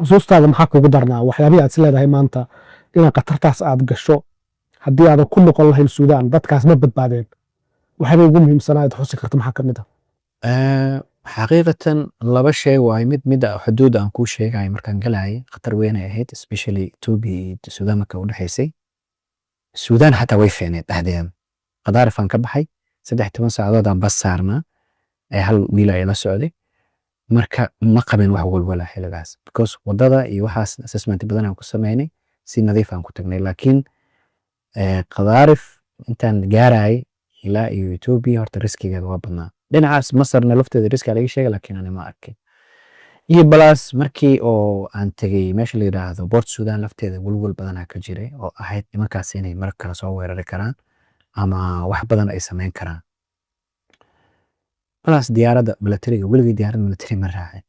xusuustaada maxaa kuugu darnaa waxyaabihii aad is leedahay maanta inaad khatartaas aad gasho haddii aadan ku noqon lahayn Suudaan dadkaas ma badbaadeen waxyaabihii ugu muhiimsanaa aad xusi karto maxaa ka mid xaqiiqatan laba shay waay mid xuduud aan kuu sheegay markaan galayay khatar weyn ay ahayd especially Ethiopia iyo Suudaan marka u dhaxaysay Suudaan xataa way fiicneed dhexdeeda Qadaarif aan ka baxay 13 saacadood aan bas saarnaa hal wiil ay la socday marka ma qabin wax walwala xilligaas because wadada iyo waxaas assessment badan aan ku sameynay si nadiif aan ku tagnay laakiin Qadaarif intaan gaaray ilaa iyo Ethiopia horta riskigeeda waa badnaa dhinacaas Masarna lafteeda riski laga sheegay laakiin aan ma arkin iyo balaas markii oo aan tagay meesha la yiraahdo Port Sudan lafteeda walwal badan ka jiray oo ahayd nimankaas inay mar kale soo weerari karaan ama wax badan ay sameyn karaan balaas diyaaradda militariga waligeed diyaaradda militari ma raacin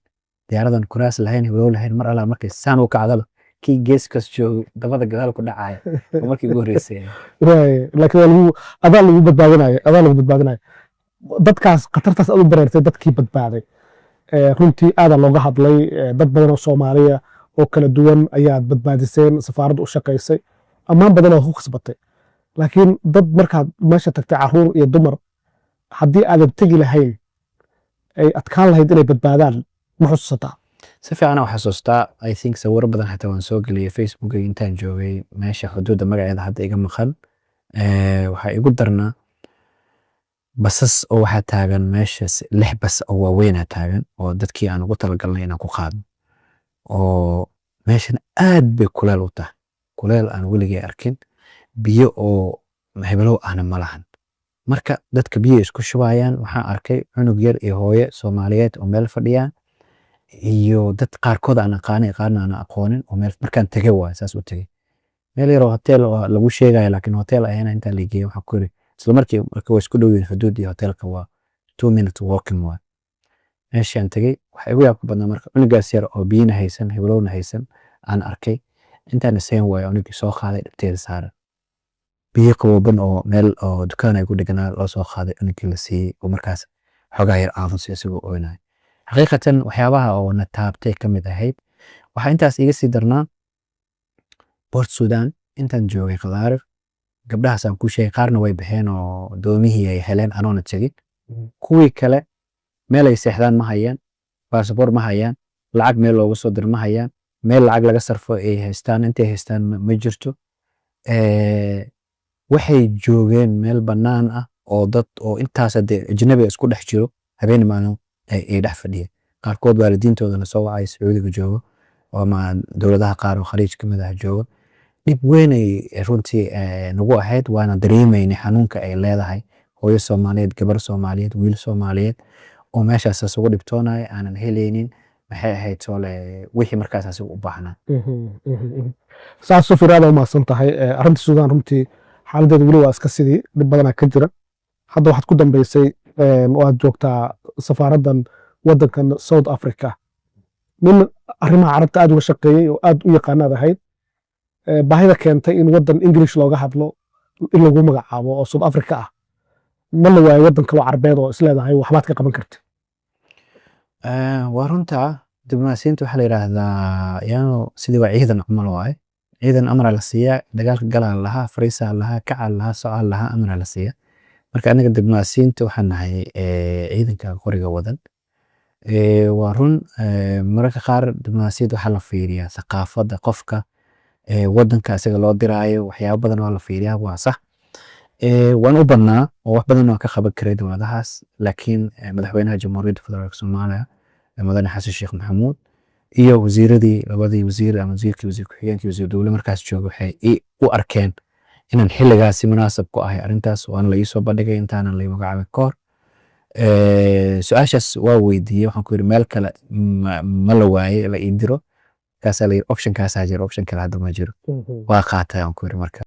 diyaaradan kuraas lahayn walow lahayn mar alla markay saan u kacdalo kii geeskas joogo dabada gadaal ku dhacay markii ugu horeysay laakiin adaa lagu badbaadinayo dadkaas khatartaas aad u bareertay dadkii badbaaday runtii aad looga hadlay dad badan oo Soomaaliya oo kala duwan ayaad badbaadiseen safaaradda u shaqeysay ammaan badan oo ku khasbatay laakiin dad markaad meesha tagtay caruur iyo dumar haddii aadan tegi lahayn ay adkaan lahayd inay badbaadaan ma xusuusataa si fiican u xasuustaa I think sawir badan xataa waan soo galiyay Facebook intaan joogay meesha xuduudda magaceeda hadda iga maqan waxa igu darnaa basas oo waxa taagan meesha 6 bas oo waaweyn taagan oo dadkii aan ugu talagalnay inaan ku qaadno oo meeshan aad bay kuleel u tahay kuleel aan weligay arkin biyo oo heblow ahna malahan marka dadka biyo isku shubayaan waxaan arkay cunug yar iyo hooyo Soomaaliyeed oo meel fadhiyaan iyo dad qaarkood aan aqaanay qaarna aan aqoonin oo meel markaan tagay waa saas u tagay meel yar oo hotel lagu sheegay laakiin hotel ayana inta la geeyay waxa ku isla markii way isku dhow yihiin xuduudii hotelka waa 2 minutes walking waa meeshaan tagay waxa igu yaab badan marka cunugaas yar oo biina haysan heblowna haysan aan arkay intaan seen way unugii soo qaaday dhabteeda saaran biyo qaboban oo meel oo dukaan ay ku dhiganaa loo soo qaaday unugii la siiyay oo markaas xogaa yar aamus isagoo ooynay xaqiiqatan waxyaabaha oo na taabtay kamid ahayd waxa intaas iga sii darnaa Port Sudan intaan joogay Qadaarif gabdhahaas aan ku sheegay qaarna way baxeen oo doomihii ay heleen anoona tagay kuwii kale meel ay seexdaan ma hayaan passport ma hayaan lacag meel loogu soo dir ma hayaan meel lacag laga sarfo ay haystaan intay haystaan ma jirto waxay joogeen meel banaan ah oo dad oo intaas ajnabi isku dhex jiro habeen maalin ay dhex fadhiyeen qaarkood waalidiintoodana soo wacay Sacuudiga joogo oo ma dowladaha qaar oo khaliij kamid ah joogo dib weyn ay runtii nagu ahayd waana dareemaynay xanuunka ay leedahay hooyo Soomaaliyeed gabar Soomaaliyeed wiil Soomaaliyeed oo meeshaas ugu dhibtoonay aanan helaynin maxay ahayd sole wixii markaas asigu u baahnaa saas soo fiiraada uma san tahay arinta Suudaan runtii xaaladeedu wali waa iska sidii dib badan ka jira hadda waxaad ku dambeysay oo aad joogtaa safaaraddan wadankan South Africa min arrimaha carabta aad uga shaqeeyay oo aad u yaqaanaad ahayd baahida keentay in wadan English looga hadlo in lagu magacaabo oo South Africa ah ma la waayo wadan kale Carbeed oo isleedahay waxbaad ka qaban kartid waa runta diblomaasiyiinta waxa la yiraahdaa yaano sidii waa ciidan camal waay ciidan amar la siiyaa dagaalka galaan lahaa fariisa lahaa kacal lahaa su'aal lahaa amar la siiyaa marka anaga diblomaasiyiinta waxaan nahay ciidanka qoriga wadan waa run mararka qaar diblomaasiyadda waxa la fiiriyaa thaqaafada qofka wadanka isaga loo diraayo waxyaabo badan oo la fiiriyaa waa sax waan u badnaa oo wax badan oo ka qaban karay dowladahaas laakiin madaxweynaha jamhuuriyadda federaalka Soomaaliya madaxweyne Xasan Sheekh Maxamuud iyo wasiiradii labadii wasiir ama wasiirkii wasiir ku-xigeenkii wasiir dowladda markaas jooga waxay u arkeen inaan xilligaasi munaasab ku ahay arintaas oo aan la ii soo bandhigay intaanan la magacaabin ka hor su-aashaas waa weydiiyey waxaan ku yiri meel kale ma la waayay la ii diro kaasa la option kaasa jiro option kale hadda ma jiro waa qaatay aan ku yiri marka